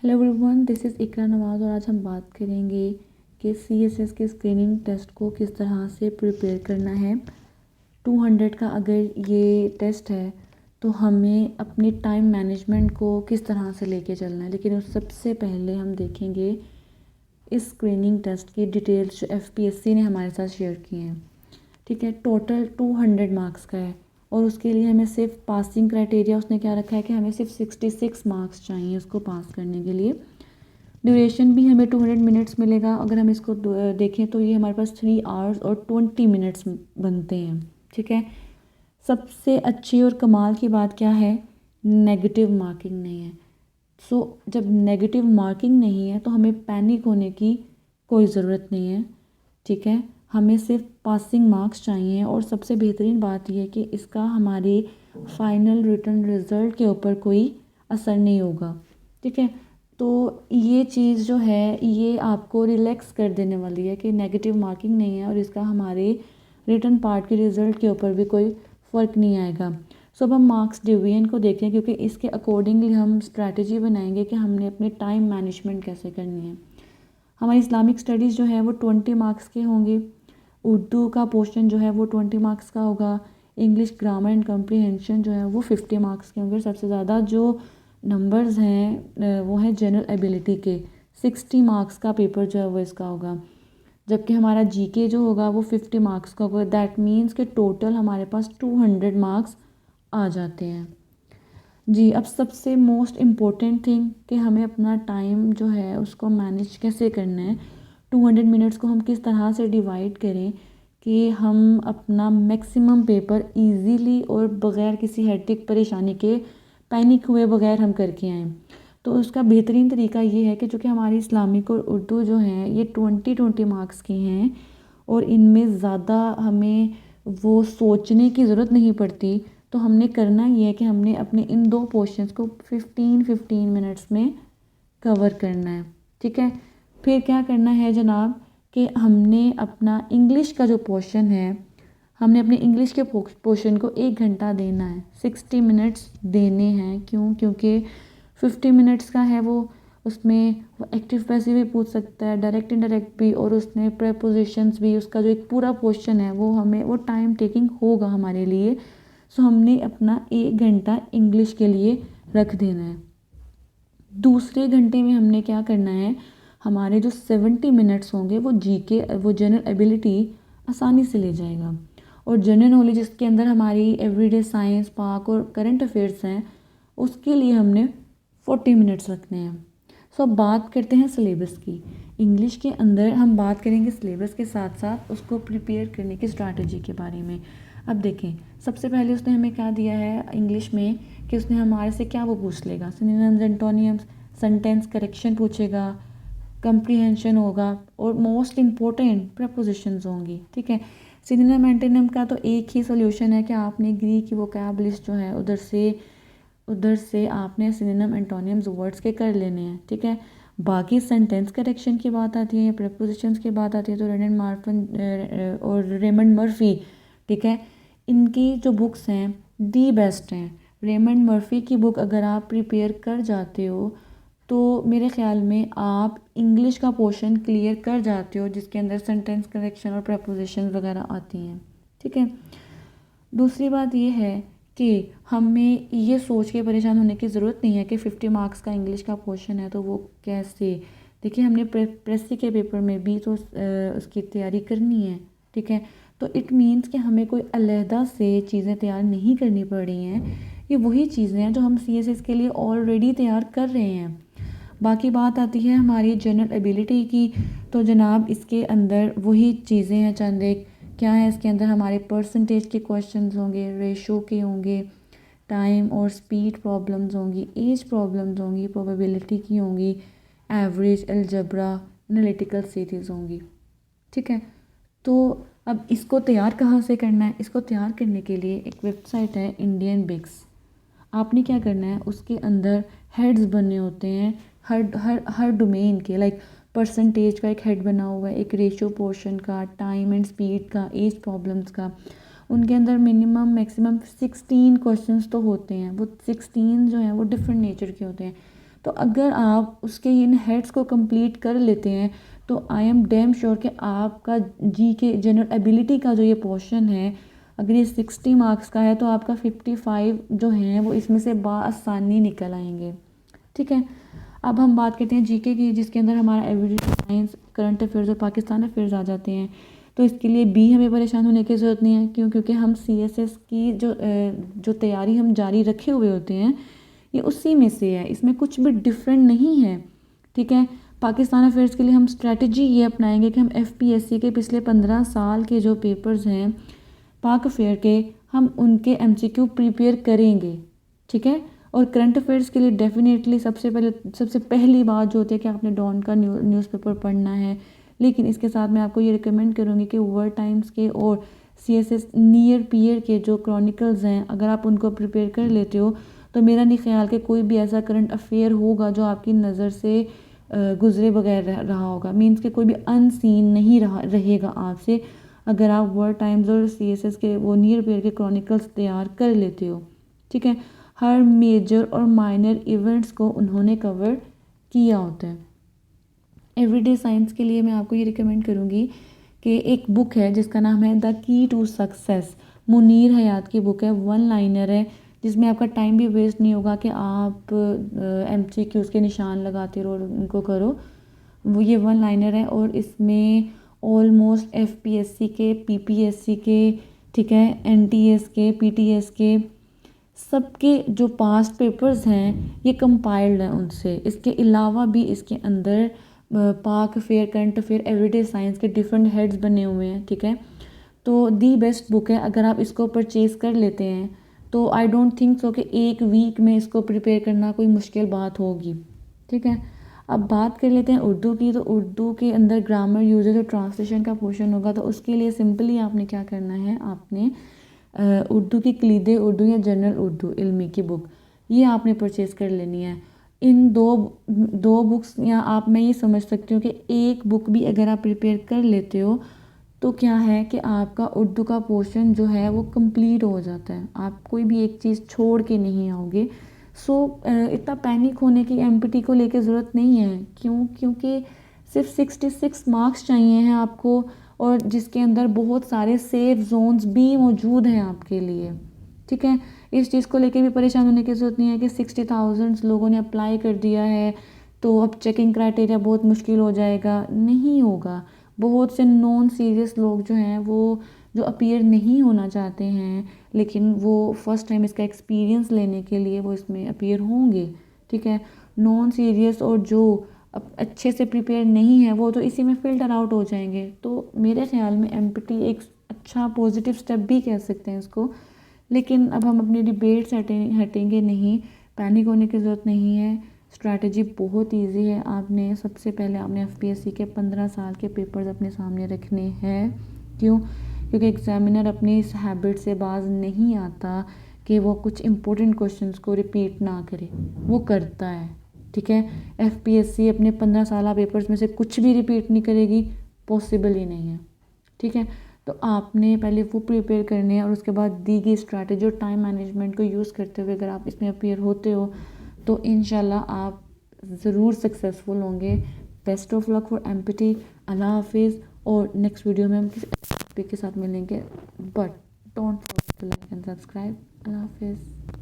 Hello everyone, this is इकरा नवाज़ और आज हम बात करेंगे कि सीएसएस के स्क्रीनिंग टेस्ट को किस तरह से प्रिपेयर करना है। 200 का अगर ये टेस्ट है तो हमें अपनी टाइम मैनेजमेंट को किस तरह से लेके चलना है। लेकिन उस सबसे पहले हम देखेंगे इस स्क्रीनिंग टेस्ट की डिटेल्स जो एफपीएससी ने हमारे साथ शेयर की हैं। ठीक है, टोटल 200 मार्क्स का है और उसके लिए हमें सिर्फ पासिंग क्राइटेरिया उसने क्या रखा है कि हमें सिर्फ 66 मार्क्स चाहिए उसको पास करने के लिए। ड्यूरेशन भी हमें 200 मिनट्स मिलेगा। अगर हम इसको देखें तो ये हमारे पास 3 आवर्स और 20 मिनट्स बनते हैं। ठीक है, सबसे अच्छी और कमाल की बात क्या है, नेगेटिव मार्किंग नहीं है। जब नेगेटिव मार्किंग नहीं है तो हमें पैनिक होने की कोई ज़रूरत नहीं है। ठीक है, हमें सिर्फ पासिंग मार्क्स चाहिए और सबसे बेहतरीन बात यह है कि इसका हमारे फाइनल रिटर्न रिज़ल्ट के ऊपर कोई असर नहीं होगा। ठीक है, तो ये चीज़ जो है ये आपको रिलैक्स कर देने वाली है कि नेगेटिव मार्किंग नहीं है और इसका हमारे रिटर्न पार्ट के रिज़ल्ट के ऊपर भी कोई फ़र्क नहीं आएगा। अब हम मार्क्स डिवीजन को देखें क्योंकि इसके अकॉर्डिंगली हम स्ट्रैटेजी बनाएंगे कि हमने अपनी टाइम मैनेजमेंट कैसे करनी है। हमारी इस्लामिक स्टडीज़ जो है वो 20 मार्क्स के होंगे। उर्दू का पोर्शन जो है वो 20 मार्क्स का होगा। इंग्लिश ग्रामर एंड कम्प्रीहेंशन जो है वो 50 मार्क्स के होंगे। सबसे ज़्यादा जो नंबर्स हैं वो है जनरल एबिलिटी के, 60 मार्क्स का पेपर जो है वो इसका होगा। जबकि हमारा जीके जो होगा वो 50 मार्क्स का होगा। दैट मीन्स कि टोटल हमारे पास 200 मार्क्स आ जाते हैं। जी, अब सबसे मोस्ट इम्पोर्टेंट थिंग कि हमें अपना टाइम जो है उसको मैनेज कैसे करना है। 200 मिनट्स को हम किस तरह से डिवाइड करें कि हम अपना मैक्सिमम पेपर इजीली और बग़ैर किसी हेक्टिक परेशानी के, पैनिक हुए बगैर हम करके आएँ। तो उसका बेहतरीन तरीका ये है कि चूँकि हमारी इस्लामिक और उर्दू जो हैं ये 20 मार्क्स की हैं और इनमें ज़्यादा हमें वो सोचने की ज़रूरत नहीं पड़ती। तो हमने करना ये है कि हमने अपने इन दो पोर्शंस को 15-15 मिनट्स में कवर करना है। ठीक है, फिर क्या करना है जनाब कि हमने अपना इंग्लिश का जो पोर्शन है, हमने अपने इंग्लिश के पोर्शन को 1 घंटा देना है, 60 मिनट्स देने हैं। क्यों? क्योंकि 50 मिनट्स का है वो, उसमें वो एक्टिव पैसिव भी पूछ सकता है, डायरेक्ट इनडायरेक्ट भी, और उसने प्रेपोजिशंस भी, उसका जो एक पूरा पोर्शन है वो हमें वो टाइम टेकिंग होगा हमारे लिए। हमने अपना 1 घंटा इंग्लिश के लिए रख देना है। दूसरे घंटे में हमने क्या करना है, हमारे जो 70 मिनट्स होंगे वो जीके, वो जनरल एबिलिटी आसानी से ले जाएगा। और जनरल नॉलेज इसके अंदर हमारी एवरीडे साइंस, पाक और करंट अफेयर्स हैं, उसके लिए हमने 40 मिनट्स रखने हैं। अब बात करते हैं सिलेबस की। इंग्लिश के अंदर हम बात करेंगे सिलेबस के साथ साथ उसको प्रिपेयर करने की स्ट्रैटेजी के बारे में। अब देखें, सबसे पहले उसने हमें क्या दिया है इंग्लिश में कि उसने हमारे से क्या वो पूछ लेगा, सिनोनिम्स, एंटोनिम्स, सेंटेंस करेक्शन पूछेगा, कंप्रीहेंशन होगा और मोस्ट इम्पोर्टेंट प्रपोजिशंस होंगी। ठीक है, सिनोनिम एंटोनिम का तो एक ही सोल्यूशन है कि आपने ग्रीक की वोकैब लिस्ट जो है उधर से आपने सिनोनिम एंटोनिम्स वर्ड्स के कर लेने हैं। ठीक है, बाकी सेंटेंस करेक्शन की बात आती है, प्रपोजिशंस की बात आती है तो रेमंड मार्फन और रेमंड मर्फी, ठीक है, इनकी जो बुक्स हैं दी बेस्ट हैं। रेमंड मर्फी की बुक अगर आप प्रिपेयर कर जाते हो तो मेरे ख़्याल में आप इंग्लिश का पोर्शन क्लियर कर जाते हो जिसके अंदर सेंटेंस करेक्शन और प्रपोजिशन वगैरह आती हैं। ठीक है, दूसरी बात ये है कि हमें ये सोच के परेशान होने की ज़रूरत नहीं है कि 50 मार्क्स का इंग्लिश का पोर्शन है तो वो कैसे। देखिए, हमने प्रेसी के पेपर में भी तो उसकी तैयारी करनी है। ठीक है, तो इट मीन्स कि हमें कोई अलहदा से चीज़ें तैयार नहीं करनी पड़ रही हैं। ये वही चीज़ें हैं जो हम सीएसएस के लिए ऑलरेडी तैयार कर रहे हैं। बाकी बात आती है हमारी जनरल एबिलिटी की, तो जनाब इसके अंदर वही चीज़ें हैं, चंद एक क्या है इसके अंदर, हमारे परसेंटेज के क्वेश्चंस होंगे, रेशो के होंगे, टाइम और स्पीड प्रॉब्लम्स होंगी, एज प्रॉब्लम्स होंगी, प्रोबेबिलिटी की होंगी, एवरेज, अलजबरा, एनालिटिकल सीरीज होंगी। ठीक है, तो अब इसको तैयार कहाँ से करना है, इसको तैयार करने के लिए एक वेबसाइट है इंडियन बिग्स। आपने क्या करना है, उसके अंदर हेड्स बने होते हैं हर डोमेन के, लाइक परसेंटेज का एक हेड बना हुआ है, एक रेशियो पोर्शन का, टाइम एंड स्पीड का, एज प्रॉब्लम्स का। उनके अंदर मिनिमम मैक्सिमम 16 क्वेश्चंस तो होते हैं। वो 16 जो हैं वो डिफरेंट नेचर के होते हैं। तो अगर आप उसके इन हेड्स को कंप्लीट कर लेते हैं तो आई एम डैम श्योर कि आपका जी के जनरल एबिलिटी का जो ये पोर्शन है, अगर ये 60 मार्क्स का है तो आपका 55 जो हैं वो इसमें से बआसानी निकल आएंगे। ठीक है, अब हम बात करते हैं जीके की, जिसके अंदर हमारा एवरीडे साइंस, करंट अफेयर्स और पाकिस्तान अफेयर्स आ जाते हैं। तो इसके लिए भी हमें परेशान होने की ज़रूरत नहीं है, क्योंकि हम सीएसएस की जो तैयारी हम जारी रखे हुए होते हैं ये उसी में से है, इसमें कुछ भी डिफरेंट नहीं है। ठीक है, पाकिस्तान अफेयर्स के लिए हम स्ट्रैटेजी ये अपनाएंगे कि हम एफपीएससी के पिछले 15 साल के जो पेपर्स हैं पाक अफेयर के, हम उनके एमसीक्यू प्रिपेयर करेंगे। ठीक है, और करंट अफेयर्स के लिए डेफिनेटली सबसे पहली बात जो होती है कि आपने डॉन का न्यूज़पेपर पढ़ना है। लेकिन इसके साथ मैं आपको ये रिकमेंड करूँगी कि वर्ल्ड टाइम्स के और सीएसएस नियर पीयर के जो क्रॉनिकल्स हैं, अगर आप उनको प्रिपेयर कर लेते हो तो मेरा नहीं ख्याल कि कोई भी ऐसा करंट अफेयर होगा जो आपकी नज़र से गुजरे बगैर रहा होगा। मीन्स कि कोई भी अनसीन नहीं रहेगा आपसे, अगर आप वर्ल्ड टाइम्स और सीएसएस के वो नियर पीयर के क्रॉनिकल्स तैयार कर लेते हो। ठीक है, हर मेजर और माइनर इवेंट्स को उन्होंने कवर किया होता है। एवरीडे साइंस के लिए मैं आपको ये रिकमेंड करूँगी कि एक बुक है जिसका नाम है the key to success, Munir हयात की बुक है, 1 लाइनर है, जिसमें आपका टाइम भी वेस्ट नहीं होगा कि आप एमसीक्यूज़ के निशान लगाते रहो और उनको करो। वो ये 1 लाइनर है और इसमें ऑलमोस्ट एफपीएससी के, पीपीएससी के, ठीक है, एनटीएस के, पीटीएस के, सबके जो पास्ट पेपर्स हैं ये कंपाइल्ड हैं उनसे। इसके अलावा भी इसके अंदर पाक affair, current affair, everyday science के डिफरेंट हेड्स बने हुए हैं। ठीक है, तो दी बेस्ट बुक है, अगर आप इसको परचेज़ कर लेते हैं तो आई डोंट थिंक सो कि एक वीक में इसको प्रिपेयर करना कोई मुश्किल बात होगी। ठीक है, अब बात कर लेते हैं उर्दू की। तो उर्दू के अंदर ग्रामर, यूजेज और ट्रांसलेशन का पोर्शन होगा। तो उसके लिए सिंपली आपने क्या करना है, आपने उर्दू की कलीदे उर्दू या जनरल उर्दू इल्मी की बुक ये आपने परचेज़ कर लेनी है। इन दो बुक्स, या आप मैं ये समझ सकती हूँ कि एक बुक भी अगर आप प्रिपेयर कर लेते हो तो क्या है कि आपका उर्दू का पोर्शन जो है वो कंप्लीट हो जाता है, आप कोई भी एक चीज़ छोड़ के नहीं आओगे। सो इतना पैनिक होने की एमपीटी को लेके ज़रूरत नहीं है। क्योंकि सिर्फ 66 मार्क्स चाहिए हैं आपको, और जिसके अंदर बहुत सारे सेफ जोन्स भी मौजूद हैं आपके लिए। ठीक है, इस चीज़ को लेके भी परेशान होने की ज़रूरत नहीं है कि 60,000 लोगों ने अप्लाई कर दिया है तो अब चेकिंग क्राइटेरिया बहुत मुश्किल हो जाएगा। नहीं होगा। बहुत से नॉन सीरियस लोग जो हैं वो जो अपीयर नहीं होना चाहते हैं, लेकिन वो फर्स्ट टाइम इसका एक्सपीरियंस लेने के लिए वो इसमें अपीयर होंगे। ठीक है, नॉन सीरियस और जो अब अच्छे से प्रिपेयर नहीं है वो तो इसी में फ़िल्टर आउट हो जाएंगे। तो मेरे ख़्याल में एमपीटी एक अच्छा पॉजिटिव स्टेप भी कह सकते हैं इसको। लेकिन अब हम अपनी डिबेट से हटेंगे नहीं, पैनिक होने की ज़रूरत नहीं है। स्ट्रैटेजी बहुत इजी है। आपने सबसे पहले आपने एफपीएससी के 15 साल के पेपर्स अपने सामने रखने हैं। क्यों? क्योंकि एग्जामिनर अपनी इस हैबिट से बाज नहीं आता कि वो कुछ इंपॉर्टेंट क्वेश्चंस को रिपीट ना करे, वो करता है। ठीक है, एफपीएससी अपने 15 साल पेपर्स में से कुछ भी रिपीट नहीं करेगी, पॉसिबल ही नहीं है। ठीक है, तो आपने पहले वो प्रिपेयर करने हैं और उसके बाद दी गई स्ट्रैटेजी और टाइम मैनेजमेंट को यूज़ करते हुए अगर आप इसमें अपीयर होते हो तो इंशाल्लाह आप ज़रूर सक्सेसफुल होंगे। Best of luck for MPT. अल्लाह हाफिज़, और नेक्स्ट वीडियो में हम किसी टॉपिक के साथ मिलेंगे, but don't forget to like and subscribe. अल्लाह हाफिज़।